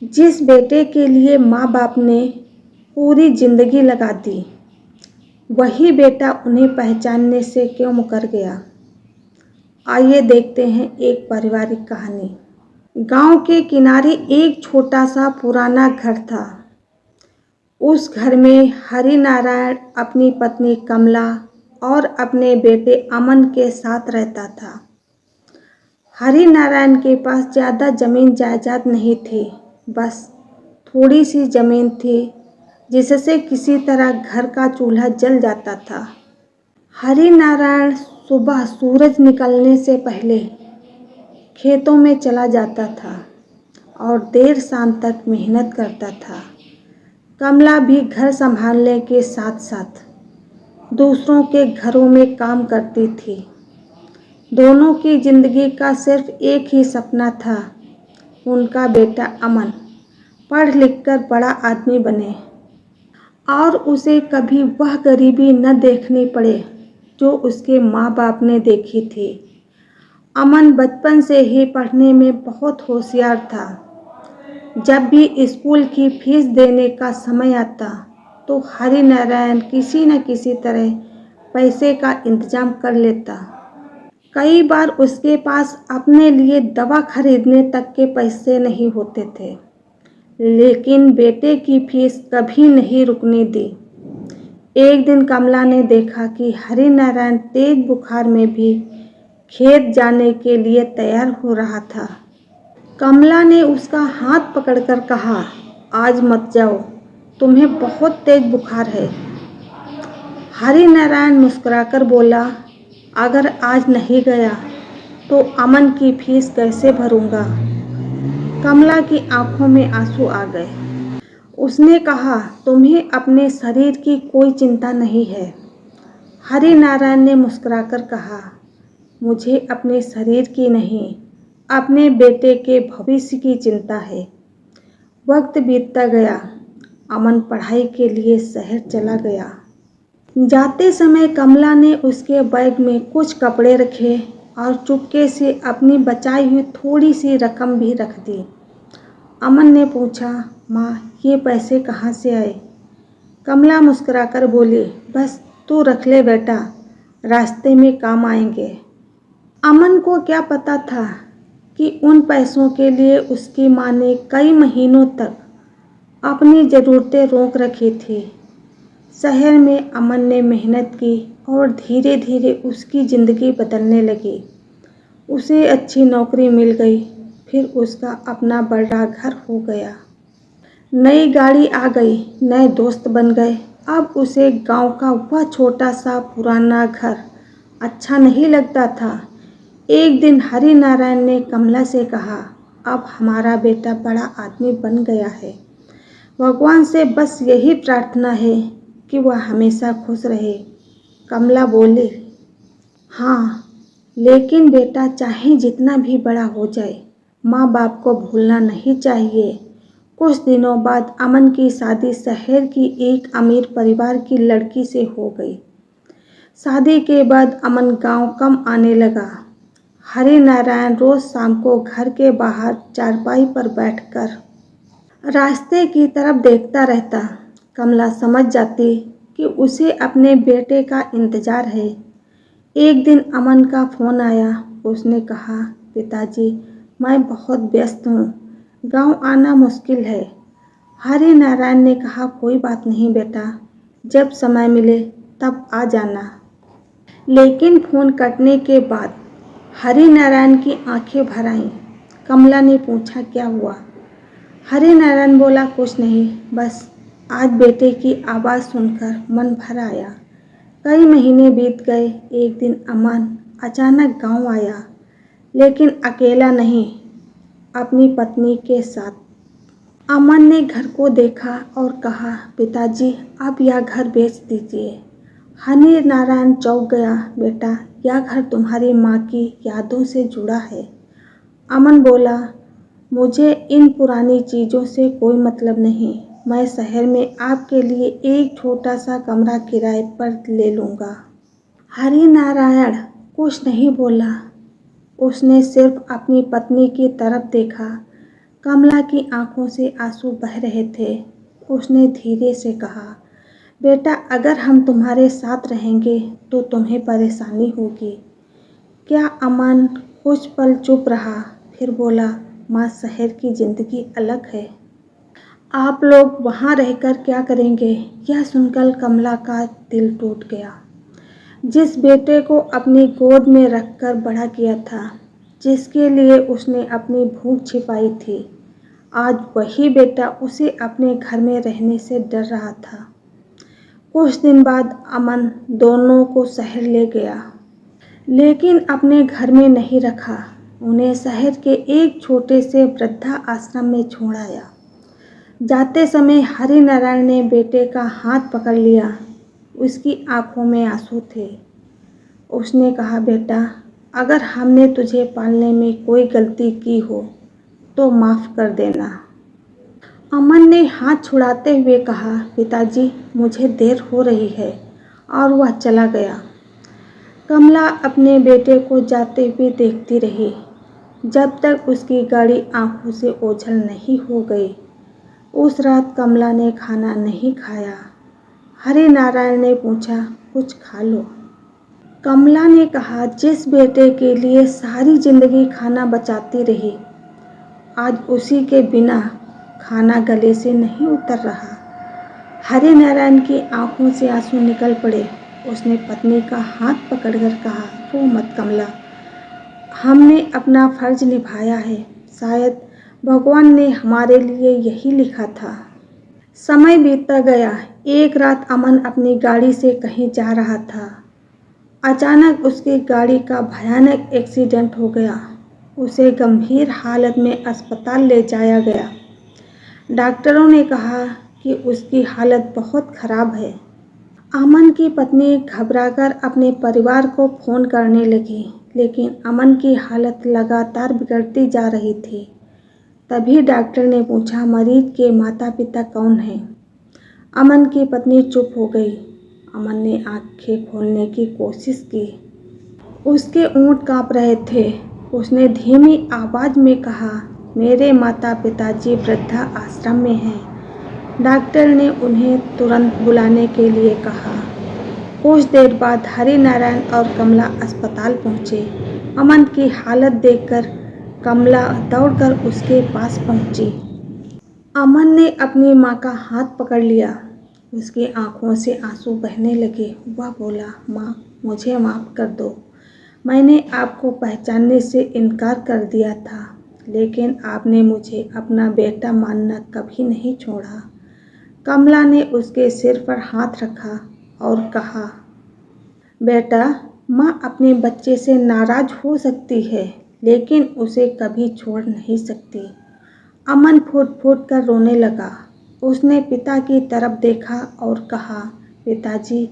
जिस बेटे के लिए माँ बाप ने पूरी जिंदगी लगा दी, वही बेटा उन्हें पहचानने से क्यों मुकर गया। आइए देखते हैं एक पारिवारिक कहानी। गांव के किनारे एक छोटा सा पुराना घर था। उस घर में हरि नारायण अपनी पत्नी कमला और अपने बेटे अमन के साथ रहता था। हरि नारायण के पास ज़्यादा ज़मीन जायदाद नहीं थी, बस थोड़ी सी ज़मीन थी जिससे किसी तरह घर का चूल्हा जल जाता था। हरि नारायण सुबह सूरज निकलने से पहले खेतों में चला जाता था और देर शाम तक मेहनत करता था। कमला भी घर संभालने के साथ साथ दूसरों के घरों में काम करती थी। दोनों की जिंदगी का सिर्फ एक ही सपना था, उनका बेटा अमन पढ़ लिख कर बड़ा आदमी बने और उसे कभी वह गरीबी न देखनी पड़े जो उसके माँ बाप ने देखी थी। अमन बचपन से ही पढ़ने में बहुत होशियार था। जब भी स्कूल की फीस देने का समय आता तो हरि नारायण किसी न किसी तरह पैसे का इंतजाम कर लेता। कई बार उसके पास अपने लिए दवा खरीदने तक के पैसे नहीं होते थे, लेकिन बेटे की फीस कभी नहीं रुकने दी। एक दिन कमला ने देखा कि हरि नारायण तेज बुखार में भी खेत जाने के लिए तैयार हो रहा था। कमला ने उसका हाथ पकड़कर कहा, आज मत जाओ, तुम्हें बहुत तेज बुखार है। हरि नारायण मुस्कुराकर बोला, अगर आज नहीं गया तो अमन की फीस कैसे भरूंगा। कमला की आंखों में आंसू आ गए। उसने कहा, तुम्हें अपने शरीर की कोई चिंता नहीं है। हरि नारायण ने मुस्कुराकर कहा, मुझे अपने शरीर की नहीं, अपने बेटे के भविष्य की चिंता है। वक्त बीतता गया। अमन पढ़ाई के लिए शहर चला गया। जाते समय कमला ने उसके बैग में कुछ कपड़े रखे और चुपके से अपनी बचाई हुई थोड़ी सी रकम भी रख दी। अमन ने पूछा, माँ, ये पैसे कहाँ से आए। कमला मुस्कुराकर बोली, बस तू रख ले बेटा, रास्ते में काम आएंगे। अमन को क्या पता था कि उन पैसों के लिए उसकी माँ ने कई महीनों तक अपनी ज़रूरतें रोक रखी थी। शहर में अमन ने मेहनत की और धीरे धीरे उसकी ज़िंदगी बदलने लगी। उसे अच्छी नौकरी मिल गई, फिर उसका अपना बड़ा घर हो गया। नई गाड़ी आ गई, नए दोस्त बन गए। अब उसे गांव का वह छोटा सा पुराना घर अच्छा नहीं लगता था। एक दिन हरि नारायण ने कमला से कहा, अब हमारा बेटा बड़ा आदमी बन गया है। भगवान से बस यही प्रार्थना है कि वह हमेशा खुश रहे। कमला बोली, हाँ, लेकिन बेटा चाहे जितना भी बड़ा हो जाए, माँ बाप को भूलना नहीं चाहिए। कुछ दिनों बाद अमन की शादी शहर की एक अमीर परिवार की लड़की से हो गई। शादी के बाद अमन गांव कम आने लगा। हरि नारायण रोज शाम को घर के बाहर चारपाई पर बैठकर रास्ते की तरफ देखता रहता। कमला समझ जाती कि उसे अपने बेटे का इंतजार है। एक दिन अमन का फ़ोन आया। उसने कहा, पिताजी, मैं बहुत व्यस्त हूँ, गांव आना मुश्किल है। हरि नारायण ने कहा, कोई बात नहीं बेटा, जब समय मिले तब आ जाना। लेकिन फ़ोन कटने के बाद हरि नारायण की आंखें भर आईं। कमला ने पूछा, क्या हुआ। हरि नारायण बोला, कुछ नहीं, बस आज बेटे की आवाज़ सुनकर मन भर आया। कई महीने बीत गए। एक दिन अमन अचानक गांव आया, लेकिन अकेला नहीं, अपनी पत्नी के साथ। अमन ने घर को देखा और कहा, पिताजी, अब यह घर बेच दीजिए। हरि नारायण चौंक गया, बेटा, यह घर तुम्हारी माँ की यादों से जुड़ा है। अमन बोला, मुझे इन पुरानी चीज़ों से कोई मतलब नहीं। मैं शहर में आपके लिए एक छोटा सा कमरा किराए पर ले लूँगा। हरि नारायण कुछ नहीं बोला। उसने सिर्फ अपनी पत्नी की तरफ देखा। कमला की आंखों से आंसू बह रहे थे। उसने धीरे से कहा, बेटा अगर हम तुम्हारे साथ रहेंगे तो तुम्हें परेशानी होगी। क्या अमन कुछ पल चुप रहा, फिर बोला, माँ शहर की ज़िंदगी अलग है। आप लोग वहाँ रहकर क्या करेंगे? यह सुनकर कमला का दिल टूट गया। जिस बेटे को अपनी गोद में रखकर बड़ा किया था, जिसके लिए उसने अपनी भूख छिपाई थी, आज वही बेटा उसे अपने घर में रहने से डर रहा था। कुछ दिन बाद अमन दोनों को शहर ले गया, लेकिन अपने घर में नहीं रखा। उन्हें शहर के एक छोटे से वृद्धा आश्रम में छोड़ आया। जाते समय हरि नारायण ने बेटे का हाथ पकड़ लिया। उसकी आंखों में आंसू थे। उसने कहा, बेटा अगर हमने तुझे पालने में कोई गलती की हो तो माफ़ कर देना। अमन ने हाथ छुड़ाते हुए कहा, पिताजी मुझे देर हो रही है, और वह चला गया। कमला अपने बेटे को जाते हुए देखती रही, जब तक उसकी गाड़ी आंखों से ओझल नहीं हो गई। उस रात कमला ने खाना नहीं खाया। हरि नारायण ने पूछा, कुछ खा लो। कमला ने कहा, जिस बेटे के लिए सारी जिंदगी खाना बचाती रही, आज उसी के बिना खाना गले से नहीं उतर रहा। हरि नारायण की आंखों से आंसू निकल पड़े। उसने पत्नी का हाथ पकड़कर कहा, रो मत कमला, हमने अपना फर्ज निभाया है। शायद भगवान ने हमारे लिए यही लिखा था। समय बीतता गया। एक रात अमन अपनी गाड़ी से कहीं जा रहा था। अचानक उसकी गाड़ी का भयानक एक्सीडेंट हो गया। उसे गंभीर हालत में अस्पताल ले जाया गया। डॉक्टरों ने कहा कि उसकी हालत बहुत खराब है। अमन की पत्नी घबराकर अपने परिवार को फ़ोन करने लगी, लेकिन अमन की हालत लगातार बिगड़ती जा रही थी। तभी डॉक्टर ने पूछा, मरीज के माता पिता कौन हैं? अमन की पत्नी चुप हो गई। अमन ने आंखें खोलने की कोशिश की। उसके होंठ कांप रहे थे। उसने धीमी आवाज़ में कहा, मेरे माता पिताजी वृद्धा आश्रम में हैं। डॉक्टर ने उन्हें तुरंत बुलाने के लिए कहा। कुछ देर बाद हरि नारायण और कमला अस्पताल पहुँचे। अमन की हालत देखकर कमला दौड़कर उसके पास पहुँची। अमन ने अपनी माँ का हाथ पकड़ लिया। उसकी आंखों से आंसू बहने लगे। वह बोला, माँ मुझे माफ़ कर दो। मैंने आपको पहचानने से इनकार कर दिया था, लेकिन आपने मुझे अपना बेटा मानना कभी नहीं छोड़ा। कमला ने उसके सिर पर हाथ रखा और कहा, बेटा माँ अपने बच्चे से नाराज़ हो सकती है, लेकिन उसे कभी छोड़ नहीं सकती। अमन फूट-फूट कर रोने लगा। उसने पिता की तरफ देखा और कहा, पिताजी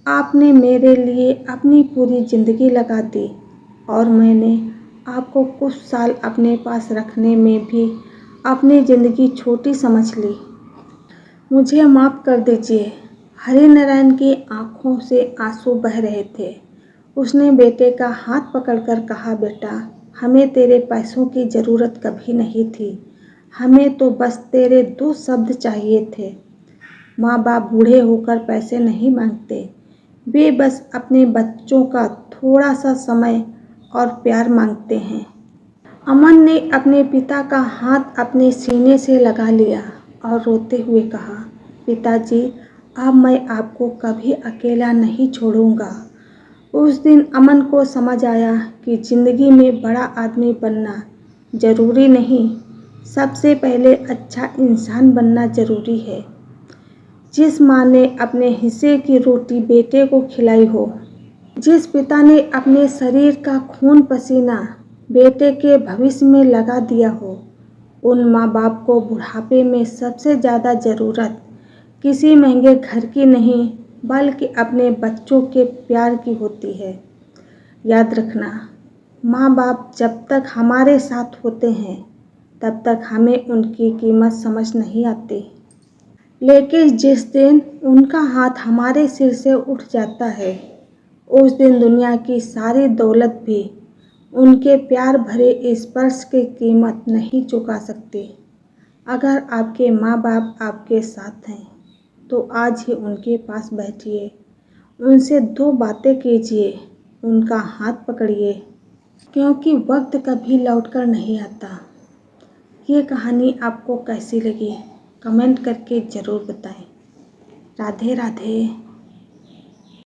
आपने मेरे लिए अपनी पूरी ज़िंदगी लगा दी, और मैंने आपको कुछ साल अपने पास रखने में भी अपनी ज़िंदगी छोटी समझ ली। मुझे माफ़ कर दीजिए। हरि नारायण की आंखों से आंसू बह रहे थे। उसने बेटे का हाथ पकड़कर कहा, बेटा हमें तेरे पैसों की ज़रूरत कभी नहीं थी। हमें तो बस तेरे 2 शब्द चाहिए थे। माँ बाप बूढ़े होकर पैसे नहीं मांगते, वे बस अपने बच्चों का थोड़ा सा समय और प्यार मांगते हैं। अमन ने अपने पिता का हाथ अपने सीने से लगा लिया और रोते हुए कहा, पिताजी अब मैं आपको कभी अकेला नहीं छोड़ूंगा। उस दिन अमन को समझ आया कि ज़िंदगी में बड़ा आदमी बनना ज़रूरी नहीं, सबसे पहले अच्छा इंसान बनना ज़रूरी है। जिस माँ ने अपने हिस्से की रोटी बेटे को खिलाई हो, जिस पिता ने अपने शरीर का खून पसीना बेटे के भविष्य में लगा दिया हो, उन माँ बाप को बुढ़ापे में सबसे ज़्यादा ज़रूरत किसी महंगे घर की नहीं, बल्कि अपने बच्चों के प्यार की होती है। याद रखना, माँ बाप जब तक हमारे साथ होते हैं, तब तक हमें उनकी कीमत समझ नहीं आती, लेकिन जिस दिन उनका हाथ हमारे सिर से उठ जाता है, उस दिन दुनिया की सारी दौलत भी उनके प्यार भरे स्पर्श की कीमत नहीं चुका सकते। अगर आपके माँ बाप आपके साथ हैं तो आज ही उनके पास बैठिए, उनसे 2 बातें कीजिए, उनका हाथ पकड़िए, क्योंकि वक्त कभी लौटकर नहीं आता। ये कहानी आपको कैसी लगी कमेंट करके ज़रूर बताएं। राधे राधे।